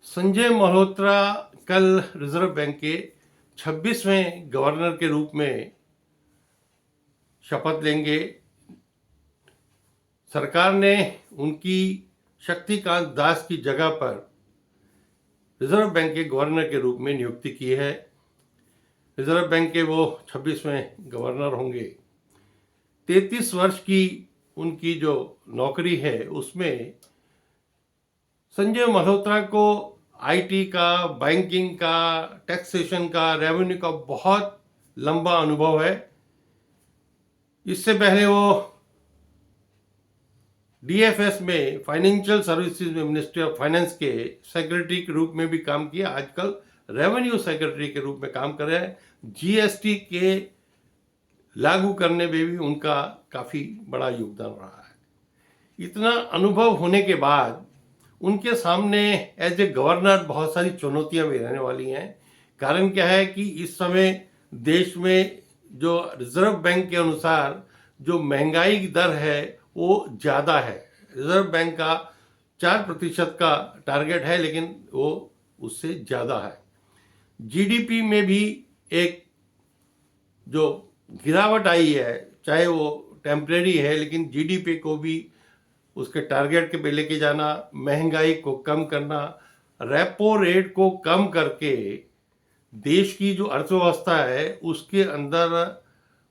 संजय मल्होत्रा कल reserve bank के 26वें governor के रूप में शपथ लेंगे। सरकार ने उनकी शक्तिकांत दास की जगह पर रिजर्व बैंक के गवर्नर के रूप में नियुक्ति की है। रिजर्व बैंक के वो 26वें गवर्नर होंगे। 33 वर्ष की उनकी जो नौकरी है उसमें संजय मल्होत्रा को आईटी का, बैंकिंग का, टैक्सेशन का, रेवेन्यू का बहुत लंबा अनुभव है। इससे पहले वो डीएफएस में, फाइनेंशियल सर्विसेज में, मिनिस्ट्री ऑफ फाइनेंस के सेक्रेटरी के रूप में भी काम किया। आजकल रेवेन्यू सेक्रेटरी के रूप में काम कर रहे हैं। जीएसटी के लागू करने में भी उनका काफी बड़ा योगदान रहा है। इतना अनुभव होने के बाद उनके सामने एज ए गवर्नर बहुत सारी चुनौतियां भी रहने वाली हैं। कारण क्या है कि इस समय देश में जो रिजर्व बैंक के अनुसार जो महंगाई की दर है वो ज़्यादा है। रिजर्व बैंक का 4% का टारगेट है, लेकिन वो उससे ज़्यादा है। जीडीपी में भी एक जो गिरावट आई है, चाहे वो टेम्परेरी है, लेकिन जीडीपी को भी उसके टारगेट के पे लेके जाना, महंगाई को कम करना, रेपो रेट को कम करके देश की जो अर्थव्यवस्था है उसके अंदर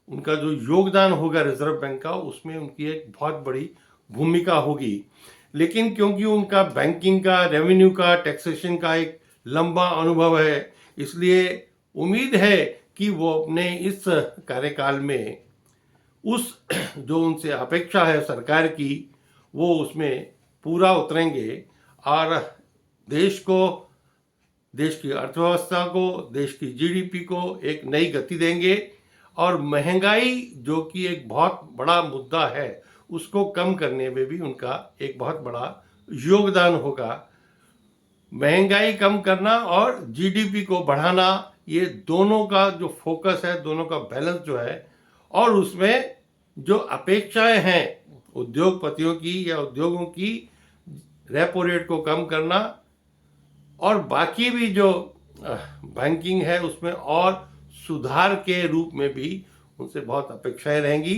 उनका जो योगदान होगा रिजर्व बैंक का, उसमें उनकी एक बहुत बड़ी भूमिका होगी। लेकिन क्योंकि उनका बैंकिंग का, रेवेन्यू का, टैक्सेशन का एक लंबा अनुभव है, इसलिए उम्मीद है कि वो अपने इस कार्यकाल में उस जो उनसे अपेक्षा है सरकार की, वो उसमें पूरा उतरेंगे और देश को, देश की अर्थव्यवस्था को, देश की जीडीपी को एक नई गति देंगे और महंगाई जो कि एक बहुत बड़ा मुद्दा है उसको कम करने में भी उनका एक बहुत बड़ा योगदान होगा। महंगाई कम करना और जीडीपी को बढ़ाना, ये दोनों का जो फोकस है, दोनों का बैलेंस जो है, और उसमें जो अपेक्षाएं हैं उद्योगपतियों की या उद्योगों की, रेपो रेट को कम करना और बाकी भी जो बैंकिंग है उसमें और सुधार के रूप में भी उनसे बहुत अपेक्षाएं रहेंगी।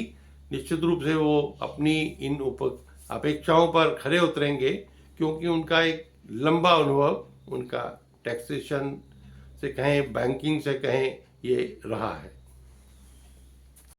निश्चित रूप से वो अपनी इन अपेक्षाओं पर खरे उतरेंगे, क्योंकि उनका एक लंबा अनुभव, उनका टैक्सेशन से कहें, बैंकिंग से कहें, ये रहा है।